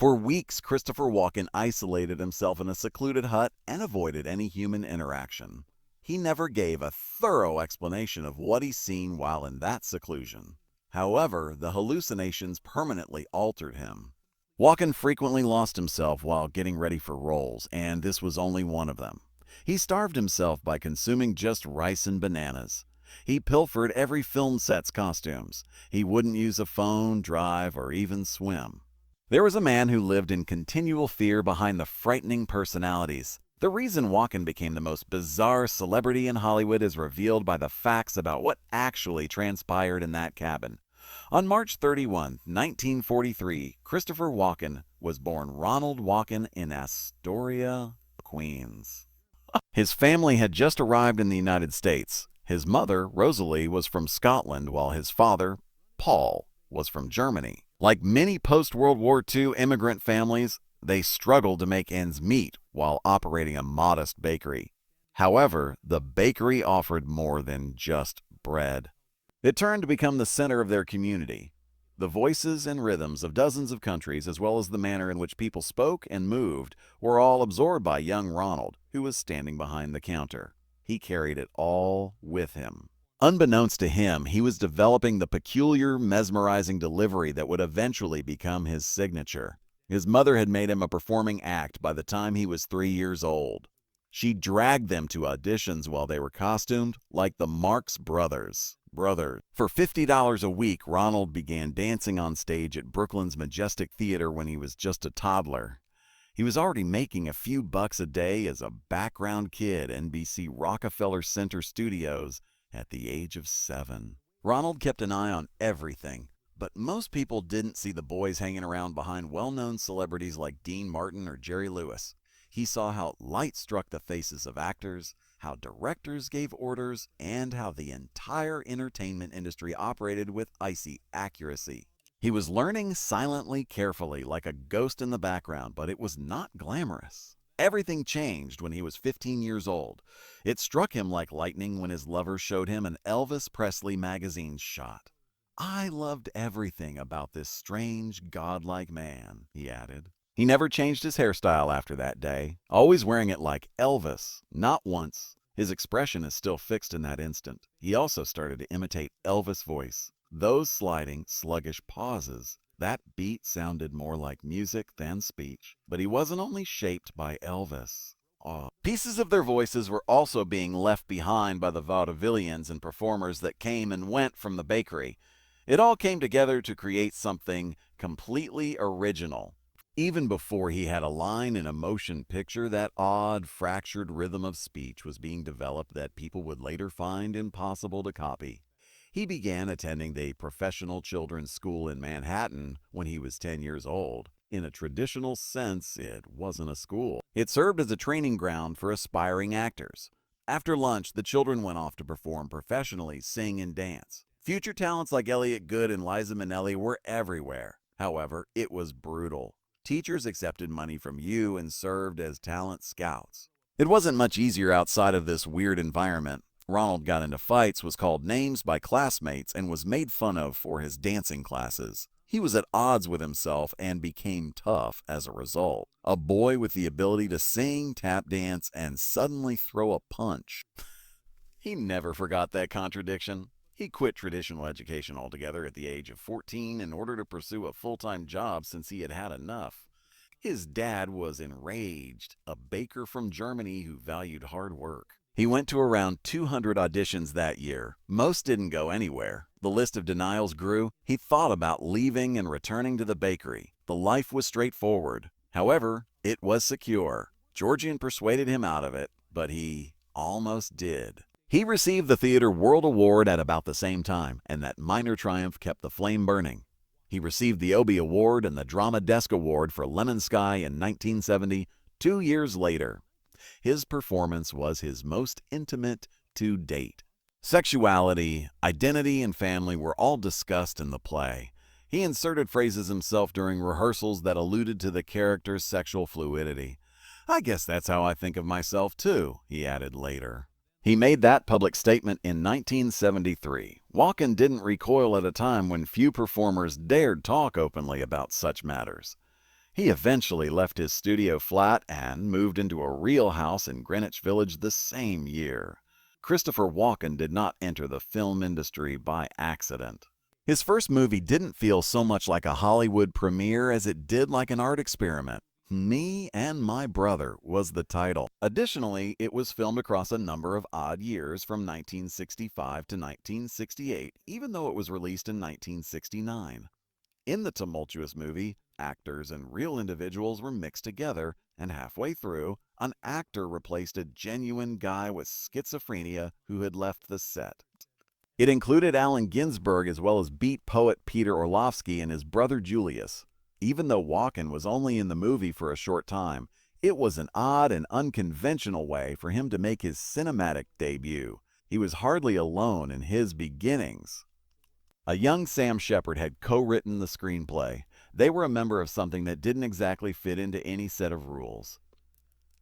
For weeks, Christopher Walken isolated himself in a secluded hut and avoided any human interaction. He never gave a thorough explanation of what he's seen while in that seclusion. However, the hallucinations permanently altered him. Walken frequently lost himself while getting ready for roles, and this was only one of them. He starved himself by consuming just rice and bananas. He pilfered every film set's costumes. He wouldn't use a phone, drive, or even swim. There was a man who lived in continual fear behind the frightening personalities. The reason Walken became the most bizarre celebrity in Hollywood is revealed by the facts about what actually transpired in that cabin. On March 31, 1943, Christopher Walken was born Ronald Walken in Astoria, Queens. His family had just arrived in the United States. His mother, Rosalie, was from Scotland, while his father, Paul, was from Germany. Like many post-World War II immigrant families, they struggled to make ends meet while operating a modest bakery. However, the bakery offered more than just bread. It turned to become the center of their community. The voices and rhythms of dozens of countries, as well as the manner in which people spoke and moved, were all absorbed by young Ronald, who was standing behind the counter. He carried it all with him. Unbeknownst to him, he was developing the peculiar, mesmerizing delivery that would eventually become his signature. His mother had made him a performing act by the time he was 3 years old. She dragged them to auditions while they were costumed like the Marx Brothers. For $50 a week, Ronald began dancing on stage at Brooklyn's Majestic Theater when he was just a toddler. He was already making a few bucks a day as a background kid at NBC Rockefeller Center Studios at the age of 7. Ronald kept an eye on everything, but most people didn't see the boys hanging around behind well-known celebrities like Dean Martin or Jerry Lewis. He saw how light struck the faces of actors, how directors gave orders, and how the entire entertainment industry operated with icy accuracy. He was learning silently, carefully, like a ghost in the background, but it was not glamorous. Everything changed when he was 15 years old. It struck him like lightning when his lover showed him an Elvis Presley magazine shot. "I loved everything about this strange, godlike man," he added. He never changed his hairstyle after that day, always wearing it like Elvis, not once. His expression is still fixed in that instant. He also started to imitate Elvis' voice. Those sliding, sluggish pauses. That beat sounded more like music than speech. But he wasn't only shaped by Elvis. Pieces of their voices were also being left behind by the vaudevillians and performers that came and went from the bakery. It all came together to create something completely original. Even before he had a line in a motion picture, that odd, fractured rhythm of speech was being developed that people would later find impossible to copy. He began attending the professional children's school in Manhattan when he was 10 years old. In a traditional sense, it wasn't a school. It served as a training ground for aspiring actors. After lunch, the children went off to perform professionally, sing and dance. Future talents like Elliot Gould and Liza Minnelli were everywhere. However, it was brutal. Teachers accepted money from you and served as talent scouts. It wasn't much easier outside of this weird environment. Ronald got into fights, was called names by classmates, and was made fun of for his dancing classes. He was at odds with himself and became tough as a result. A boy with the ability to sing, tap dance, and suddenly throw a punch. He never forgot that contradiction. He quit traditional education altogether at the age of 14 in order to pursue a full-time job since he had had enough. His dad was enraged, a baker from Germany who valued hard work. He went to around 200 auditions that year. Most didn't go anywhere. The list of denials grew. He thought about leaving and returning to the bakery. The life was straightforward. However, it was secure. Georgian persuaded him out of it, but he almost did. He received the Theater World Award at about the same time, and that minor triumph kept the flame burning. He received the Obie Award and the Drama Desk Award for Lemon Sky in 1970, 2 years later. His performance was his most intimate to date. Sexuality, identity, and family were all discussed in the play. He inserted phrases himself during rehearsals that alluded to the character's sexual fluidity. "I guess that's how I think of myself, too," he added later. He made that public statement in 1973. Walken didn't recoil at a time when few performers dared talk openly about such matters. He eventually left his studio flat and moved into a real house in Greenwich Village the same year. Christopher Walken did not enter the film industry by accident. His first movie didn't feel so much like a Hollywood premiere as it did like an art experiment. Me and My Brother was the title. Additionally, it was filmed across a number of odd years from 1965 to 1968, even though it was released in 1969. In the tumultuous movie, actors and real individuals were mixed together, and halfway through, an actor replaced a genuine guy with schizophrenia who had left the set. It included Allen Ginsberg as well as beat poet Peter Orlovsky and his brother Julius. Even though Walken was only in the movie for a short time, it was an odd and unconventional way for him to make his cinematic debut. He was hardly alone in his beginnings. A young Sam Shepard had co-written the screenplay. They were a member of something that didn't exactly fit into any set of rules.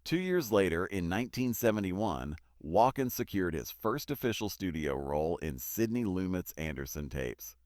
2 years later, in 1971, Walken secured his first official studio role in Sidney Lumet's Anderson tapes.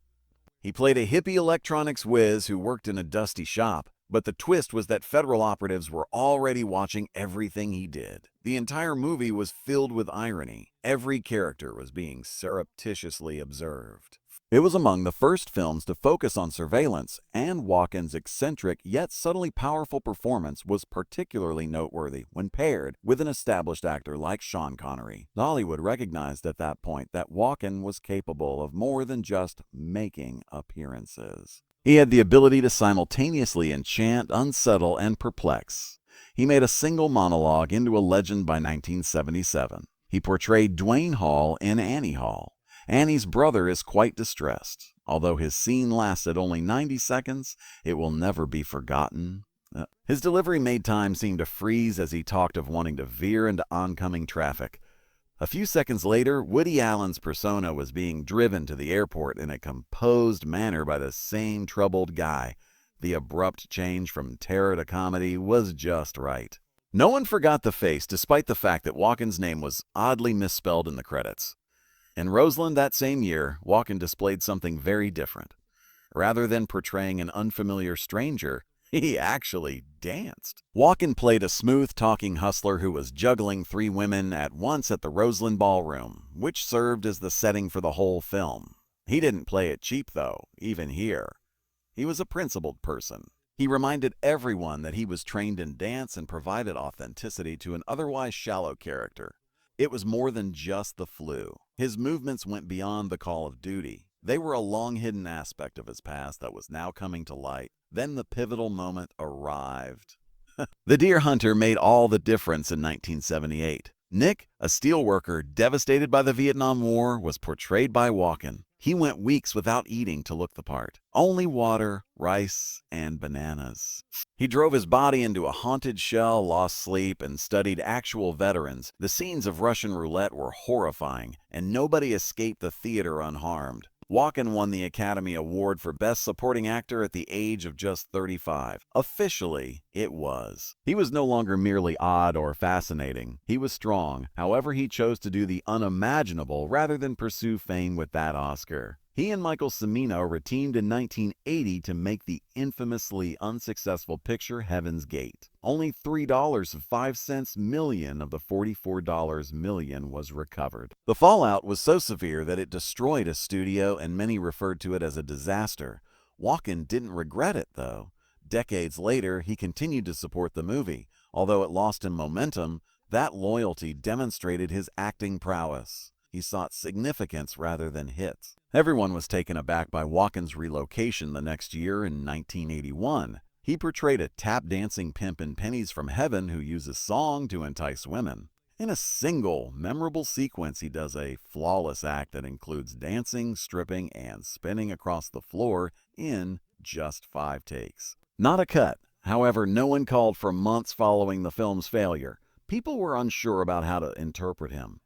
He played a hippie electronics whiz who worked in a dusty shop, but the twist was that federal operatives were already watching everything he did. The entire movie was filled with irony. Every character was being surreptitiously observed. It was among the first films to focus on surveillance, and Walken's eccentric yet subtly powerful performance was particularly noteworthy when paired with an established actor like Sean Connery. Hollywood recognized at that point that Walken was capable of more than just making appearances. He had the ability to simultaneously enchant, unsettle, and perplex. He made a single monologue into a legend by 1977. He portrayed Dwayne Hall in Annie Hall. Annie's brother is quite distressed. Although his scene lasted only 90 seconds, it will never be forgotten. His delivery made time seem to freeze as he talked of wanting to veer into oncoming traffic. A few seconds later, Woody Allen's persona was being driven to the airport in a composed manner by the same troubled guy. The abrupt change from terror to comedy was just right. No one forgot the face, despite the fact that Walken's name was oddly misspelled in the credits. In Roseland that same year, Walken displayed something very different. Rather than portraying an unfamiliar stranger, he actually danced. Walken played a smooth-talking hustler who was juggling 3 women at once at the Roseland Ballroom, which served as the setting for the whole film. He didn't play it cheap, though, even here. He was a principled person. He reminded everyone that he was trained in dance and provided authenticity to an otherwise shallow character. It was more than just the flu. His movements went beyond the call of duty. They were a long-hidden aspect of his past that was now coming to light. Then the pivotal moment arrived. The Deer Hunter made all the difference in 1978. Nick, a steelworker devastated by the Vietnam War, was portrayed by Walken. He went weeks without eating to look the part. Only water, rice, and bananas. He drove his body into a haunted shell, lost sleep, and studied actual veterans. The scenes of Russian roulette were horrifying, and nobody escaped the theater unharmed. Walken won the Academy Award for Best Supporting Actor at the age of just 35. Officially, it was. He was no longer merely odd or fascinating. He was strong. However, he chose to do the unimaginable rather than pursue fame with that Oscar. He and Michael Cimino were teamed in 1980 to make the infamously unsuccessful picture Heaven's Gate. Only $3.05 million of the $44 million was recovered. The fallout was so severe that it destroyed his studio, and many referred to it as a disaster. Walken didn't regret it, though. Decades later, he continued to support the movie. Although it lost him momentum, that loyalty demonstrated his acting prowess. He sought significance rather than hits. Everyone was taken aback by Walken's relocation the next year in 1981. He portrayed a tap-dancing pimp in Pennies from Heaven who uses song to entice women. In a single, memorable sequence, he does a flawless act that includes dancing, stripping, and spinning across the floor in just 5 takes. Not a cut. However, no one called for months following the film's failure. People were unsure about how to interpret him.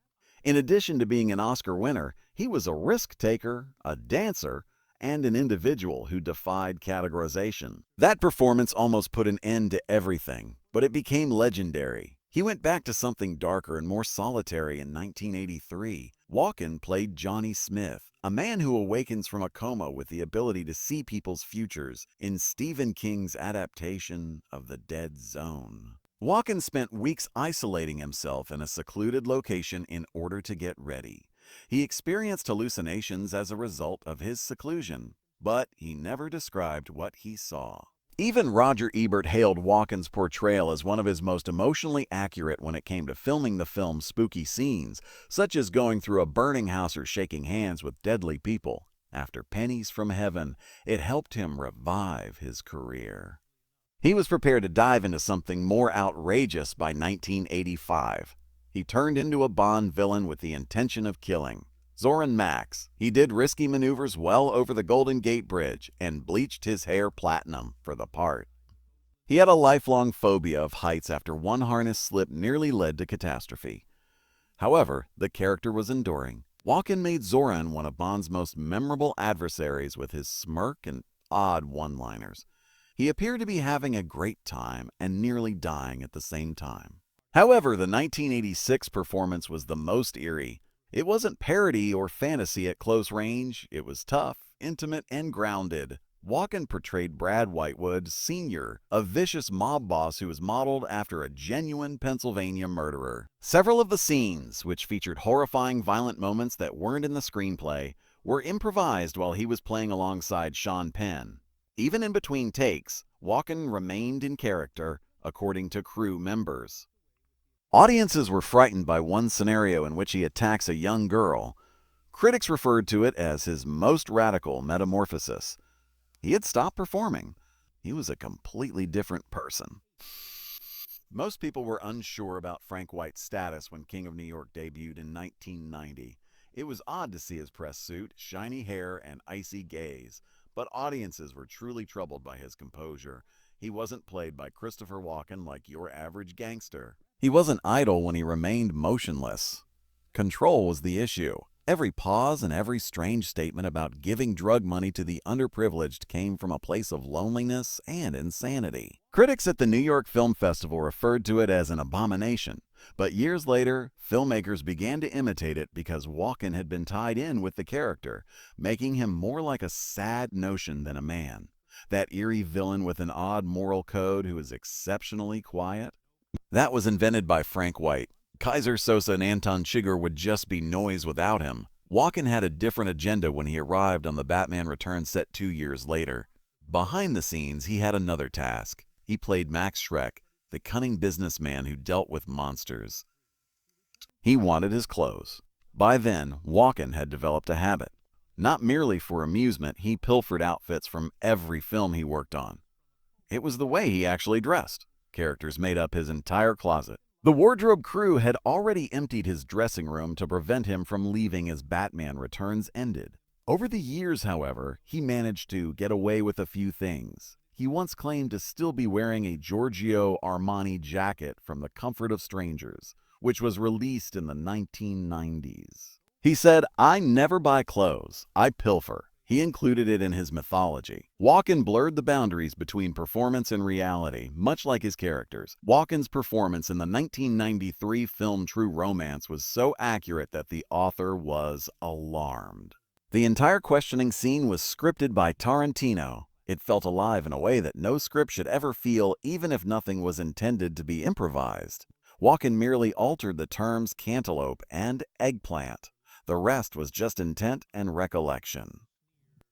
In addition to being an Oscar winner, he was a risk-taker, a dancer, and an individual who defied categorization. That performance almost put an end to everything, but it became legendary. He went back to something darker and more solitary in 1983. Walken played Johnny Smith, a man who awakens from a coma with the ability to see people's futures in Stephen King's adaptation of The Dead Zone. Walken spent weeks isolating himself in a secluded location in order to get ready. He experienced hallucinations as a result of his seclusion, but he never described what he saw. Even Roger Ebert hailed Walken's portrayal as one of his most emotionally accurate when it came to filming the film's spooky scenes, such as going through a burning house or shaking hands with deadly people. After Pennies from Heaven, it helped him revive his career. He was prepared to dive into something more outrageous by 1985. He turned into a Bond villain with the intention of killing. Zoran Max. He did risky maneuvers well over the Golden Gate Bridge and bleached his hair platinum for the part. He had a lifelong phobia of heights after one harness slip nearly led to catastrophe. However, the character was enduring. Walken made Zoran one of Bond's most memorable adversaries with his smirk and odd one-liners. He appeared to be having a great time and nearly dying at the same time. However, the 1986 performance was the most eerie. It wasn't parody or fantasy at close range. It was tough, intimate, and grounded. Walken portrayed Brad Whitewood, Sr., a vicious mob boss who was modeled after a genuine Pennsylvania murderer. Several of the scenes, which featured horrifying violent moments that weren't in the screenplay, were improvised while he was playing alongside Sean Penn. Even in between takes, Walken remained in character, according to crew members. Audiences were frightened by one scenario in which he attacks a young girl. Critics referred to it as his most radical metamorphosis. He had stopped performing. He was a completely different person. Most people were unsure about Frank White's status when King of New York debuted in 1990. It was odd to see his press suit, shiny hair, and icy gaze, but audiences were truly troubled by his composure. He wasn't played by Christopher Walken like your average gangster. He wasn't idle when he remained motionless. Control was the issue. Every pause and every strange statement about giving drug money to the underprivileged came from a place of loneliness and insanity. Critics at the New York Film Festival referred to it as an abomination, but years later, filmmakers began to imitate it because Walken had been tied in with the character, making him more like a sad notion than a man. That eerie villain with an odd moral code who is exceptionally quiet. That was invented by Frank White. Kaiser Sosa and Anton Chigurh would just be noise without him. Walken had a different agenda when he arrived on the Batman Returns set 2 years later. Behind the scenes, he had another task. He played Max Schreck, the cunning businessman who dealt with monsters. He wanted his clothes. By then, Walken had developed a habit. Not merely for amusement, he pilfered outfits from every film he worked on. It was the way he actually dressed. Characters made up his entire closet. The wardrobe crew had already emptied his dressing room to prevent him from leaving as Batman Returns ended. Over the years, however, he managed to get away with a few things. He once claimed to still be wearing a Giorgio Armani jacket from The Comfort of Strangers, which was released in the 1990s. He said, "I never buy clothes, I pilfer." He included it in his mythology. Walken blurred the boundaries between performance and reality, much like his characters. Walken's performance in the 1993 film True Romance was so accurate that the author was alarmed. The entire questioning scene was scripted by Tarantino. It felt alive in a way that no script should ever feel, even if nothing was intended to be improvised. Walken merely altered the terms cantaloupe and eggplant. The rest was just intent and recollection.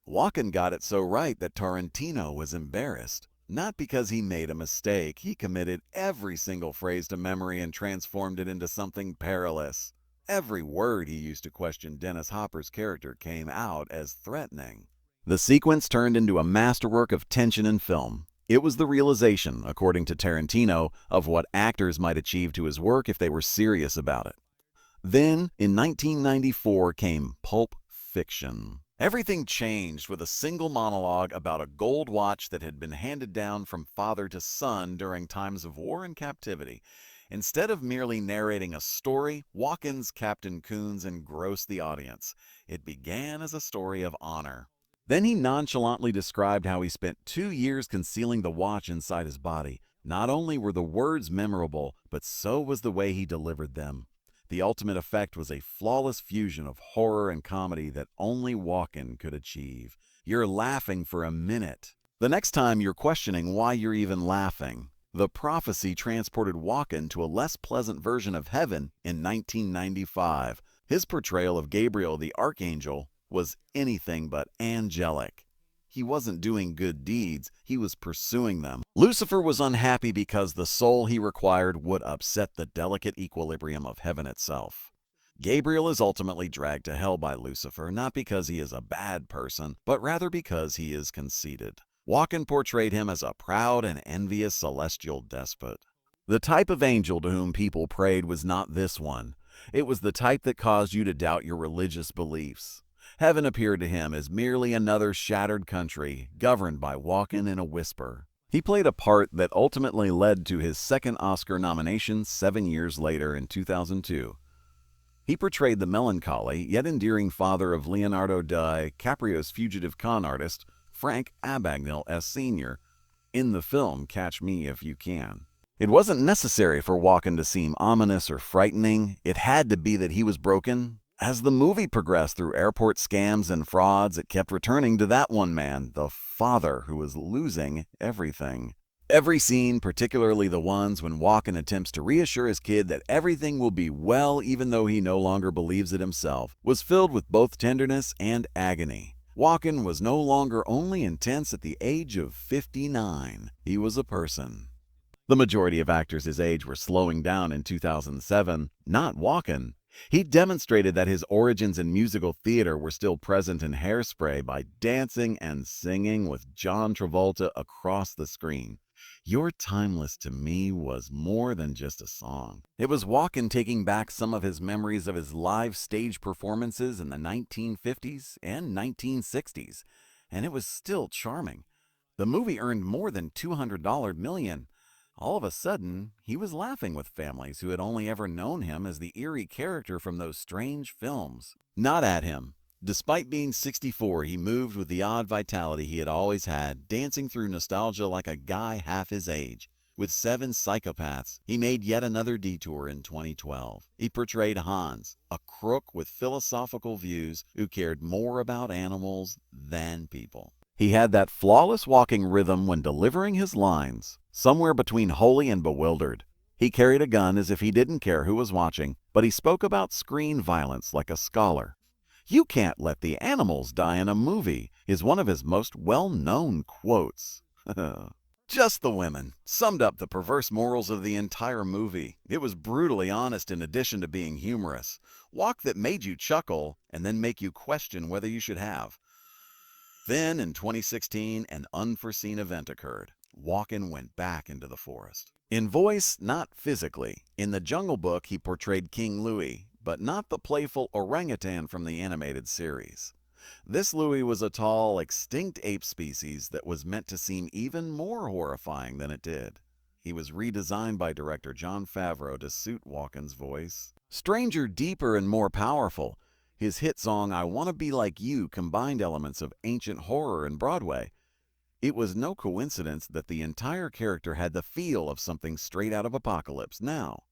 Walken got it so right that Tarantino was embarrassed. Not because he made a mistake, he committed every single phrase to memory and transformed it into something perilous. Every word he used to question Dennis Hopper's character came out as threatening. The sequence turned into a masterwork of tension and film. It was the realization, according to Tarantino, of what actors might achieve to his work if they were serious about it. Then, in 1994, came Pulp Fiction. Everything changed with a single monologue about a gold watch that had been handed down from father to son during times of war and captivity. Instead of merely narrating a story, Walken's Captain Coons engrossed the audience. It began as a story of honor. Then he nonchalantly described how he spent 2 years concealing the watch inside his body. Not only were the words memorable, but so was the way he delivered them. The ultimate effect was a flawless fusion of horror and comedy that only Walken could achieve. You're laughing for a minute. The next time you're questioning why you're even laughing. The prophecy transported Walken to a less pleasant version of heaven in 1995. His portrayal of Gabriel the Archangel was anything but angelic. He wasn't doing good deeds, he was pursuing them. Lucifer was unhappy because the soul he required would upset the delicate equilibrium of heaven itself. Gabriel is ultimately dragged to hell by Lucifer, not because he is a bad person, but rather because he is conceited. Walken portrayed him as a proud and envious celestial despot. The type of angel to whom people prayed was not this one. It was the type that caused you to doubt your religious beliefs. Heaven appeared to him as merely another shattered country, governed by Walken in a whisper. He played a part that ultimately led to his second Oscar nomination 7 years later in 2002. He portrayed the melancholy yet endearing father of Leonardo DiCaprio's fugitive con artist, Frank Abagnale Sr., in the film Catch Me If You Can. It wasn't necessary for Walken to seem ominous or frightening. It had to be that he was broken. As the movie progressed through airport scams and frauds, it kept returning to that one man, the father who was losing everything. Every scene, particularly the ones when Walken attempts to reassure his kid that everything will be well even though he no longer believes it himself, was filled with both tenderness and agony. Walken was no longer only intense at the age of 59. He was a person. The majority of actors his age were slowing down in 2007, not Walken. He demonstrated that his origins in musical theater were still present in Hairspray by dancing and singing with John Travolta across the screen. You're Timeless to Me was more than just a song. It was Walken taking back some of his memories of his live stage performances in the 1950s and 1960s, and it was still charming. The movie earned more than $200 million. All of a sudden, he was laughing with families who had only ever known him as the eerie character from those strange films. Not at him. Despite being 64, he moved with the odd vitality he had always had, dancing through nostalgia like a guy half his age. With 7 Psychopaths, he made yet another detour in 2012. He portrayed Hans, a crook with philosophical views who cared more about animals than people. He had that flawless walking rhythm when delivering his lines, somewhere between holy and bewildered. He carried a gun as if he didn't care who was watching, but he spoke about screen violence like a scholar. "You can't let the animals die in a movie," is one of his most well-known quotes. Just the Women summed up the perverse morals of the entire movie. It was brutally honest in addition to being humorous. Walk that made you chuckle and then make you question whether you should have. Then, in 2016, an unforeseen event occurred. Walken went back into the forest. In voice, not physically. In The Jungle Book, he portrayed King Louie, but not the playful orangutan from the animated series. This Louie was a tall, extinct ape species that was meant to seem even more horrifying than it did. He was redesigned by director Jon Favreau to suit Walken's voice. Stranger, deeper, and more powerful. His hit song, I Wanna Be Like You, combined elements of ancient horror and Broadway. It was no coincidence that the entire character had the feel of something straight out of Apocalypse Now.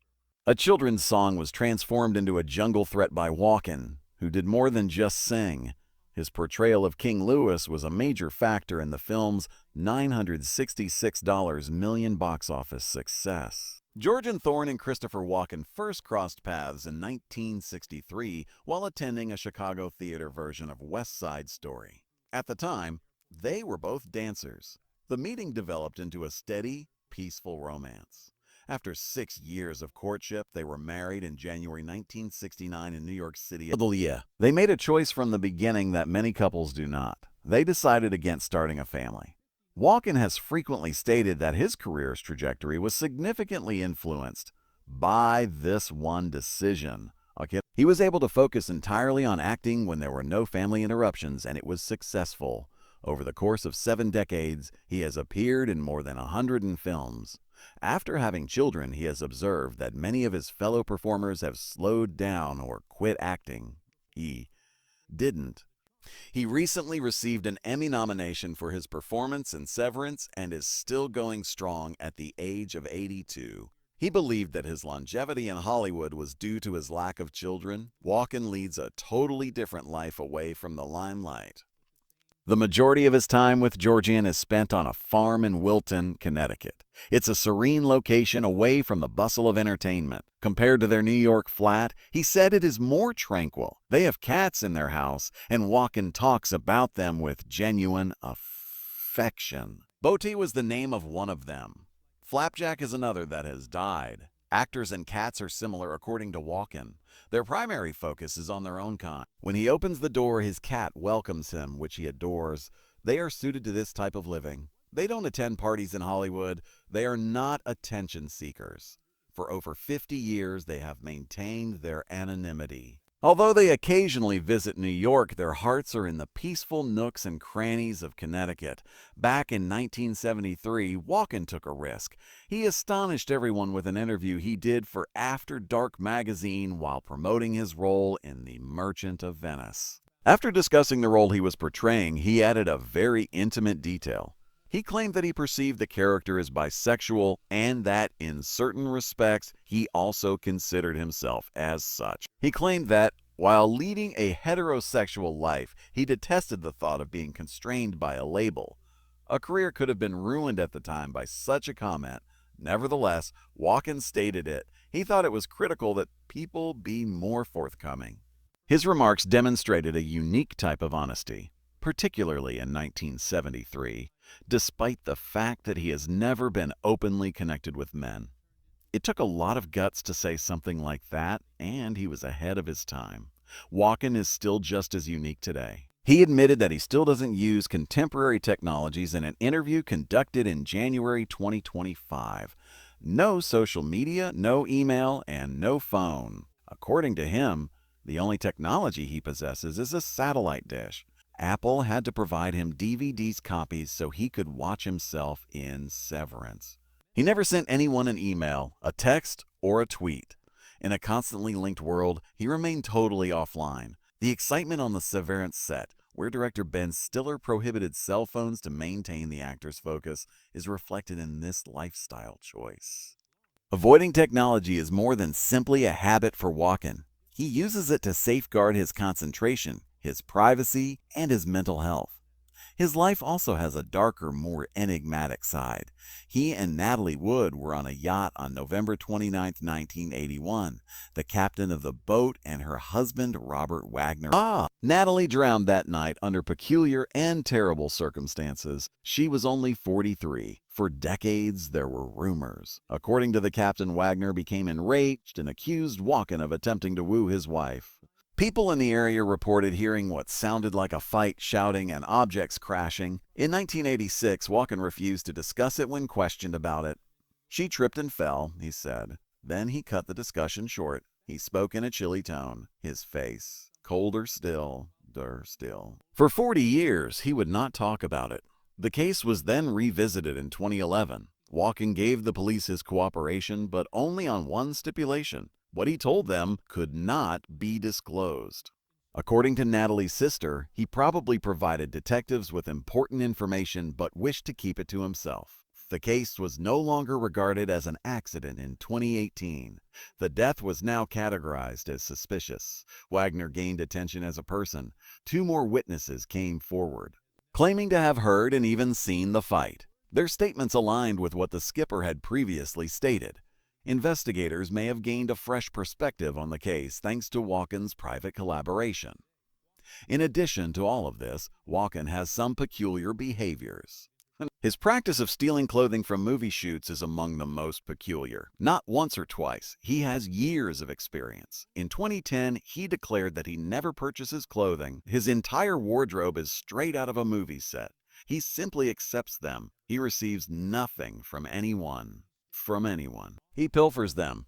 A children's song was transformed into a jungle threat by Walken, who did more than just sing. His portrayal of King Louis was a major factor in the film's $966 million box office success. George and Thorne and Christopher Walken first crossed paths in 1963 while attending a Chicago theater version of West Side Story. At the time, they were both dancers. The meeting developed into a steady, peaceful romance. After 6 years of courtship, they were married in January 1969 in New York City. They made a choice from the beginning that many couples do not. They decided against starting a family. Walken has frequently stated that his career's trajectory was significantly influenced by this one decision. He was able to focus entirely on acting when there were no family interruptions, and it was successful. Over the course of 7 decades, he has appeared in more than 100 films. After having children, he has observed that many of his fellow performers have slowed down or quit acting. He didn't. He recently received an Emmy nomination for his performance in Severance and is still going strong at the age of 82. He believed that his longevity in Hollywood was due to his lack of children. Walken leads a totally different life away from the limelight. The majority of his time with Georgian is spent on a farm in Wilton, Connecticut. It's a serene location away from the bustle of entertainment. Compared to their New York flat, he said it is more tranquil. They have cats in their house, and Walken talks about them with genuine affection. Boti was the name of one of them. Flapjack is another that has died. Actors and cats are similar according to Walken. Their primary focus is on their own kind. When he opens the door, his cat welcomes him, which he adores. They are suited to this type of living. They don't attend parties in Hollywood. They are not attention seekers. For over 50 years, they have maintained their anonymity. Although they occasionally visit New York, their hearts are in the peaceful nooks and crannies of Connecticut. Back in 1973, Walken took a risk. He astonished everyone with an interview he did for After Dark magazine while promoting his role in The Merchant of Venice. After discussing the role he was portraying, he added a very intimate detail. He claimed that he perceived the character as bisexual and that, in certain respects, he also considered himself as such. He claimed that, while leading a heterosexual life, he detested the thought of being constrained by a label. A career could have been ruined at the time by such a comment. Nevertheless, Walken stated it. He thought it was critical that people be more forthcoming. His remarks demonstrated a unique type of honesty, particularly in 1973, despite the fact that he has never been openly connected with men. It took a lot of guts to say something like that, and he was ahead of his time. Walken is still just as unique today. He admitted that he still doesn't use contemporary technologies in an interview conducted in January 2025. No social media, no email, and no phone. According to him, the only technology he possesses is a satellite dish. Apple had to provide him DVDs copies so he could watch himself in Severance. He never sent anyone an email, a text, or a tweet. In a constantly linked world, he remained totally offline. The excitement on the Severance set, where director Ben Stiller prohibited cell phones to maintain the actor's focus, is reflected in this lifestyle choice. Avoiding technology is more than simply a habit for Walken. He uses it to safeguard his concentration, his privacy, and his mental health. His life also has a darker, more enigmatic side. He and Natalie Wood were on a yacht on November 29, 1981. The captain of the boat and her husband, Robert Wagner. Natalie drowned that night under peculiar and terrible circumstances. She was only 43. For decades, there were rumors. According to the captain, Wagner became enraged and accused Walken of attempting to woo his wife. People in the area reported hearing what sounded like a fight, shouting, and objects crashing. In 1986, Walken refused to discuss it when questioned about it. She tripped and fell, he said. Then he cut the discussion short. He spoke in a chilly tone, his face colder still. For 40 years, he would not talk about it. The case was then revisited in 2011. Walken gave the police his cooperation, but only on one stipulation. What he told them could not be disclosed. According to Natalie's sister, he probably provided detectives with important information but wished to keep it to himself. The case was no longer regarded as an accident in 2018. The death was now categorized as suspicious. Wagner gained attention as a person. 2 more witnesses came forward, claiming to have heard and even seen the fight. Their statements aligned with what the skipper had previously stated. Investigators may have gained a fresh perspective on the case thanks to Walken's private collaboration. In addition to all of this, Walken has some peculiar behaviors. His practice of stealing clothing from movie shoots is among the most peculiar. Not once or twice, he has years of experience. In 2010, he declared that he never purchases clothing. His entire wardrobe is straight out of a movie set. He simply accepts them. He receives nothing from anyone. He pilfers them.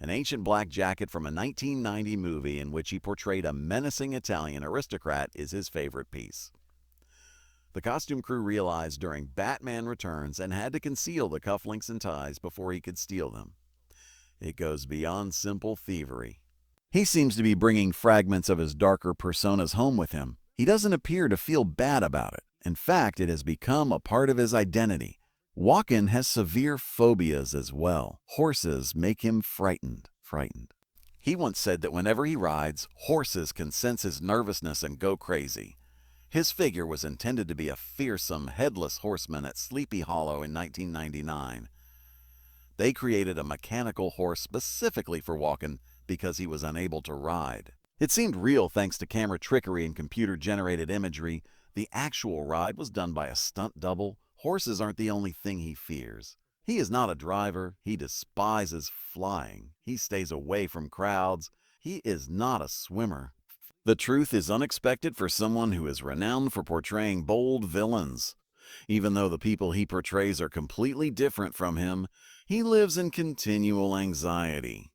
An ancient black jacket from a 1990 movie in which he portrayed a menacing Italian aristocrat is his favorite piece. The costume crew realized during Batman Returns and had to conceal the cufflinks and ties before he could steal them. It goes beyond simple thievery. He seems to be bringing fragments of his darker personas home with him. He doesn't appear to feel bad about it. In fact, it has become a part of his identity. Walken has severe phobias as well. Horses make him frightened. He once said that whenever he rides, horses can sense his nervousness and go crazy. His figure was intended to be a fearsome, headless horseman at Sleepy Hollow in 1999. They created a mechanical horse specifically for Walken because he was unable to ride. It seemed real thanks to camera trickery and computer-generated imagery. The actual ride was done by a stunt double. Horses aren't the only thing he fears. He is not a driver. He despises flying. He stays away from crowds. He is not a swimmer. The truth is unexpected for someone who is renowned for portraying bold villains. Even though the people he portrays are completely different from him, he lives in continual anxiety.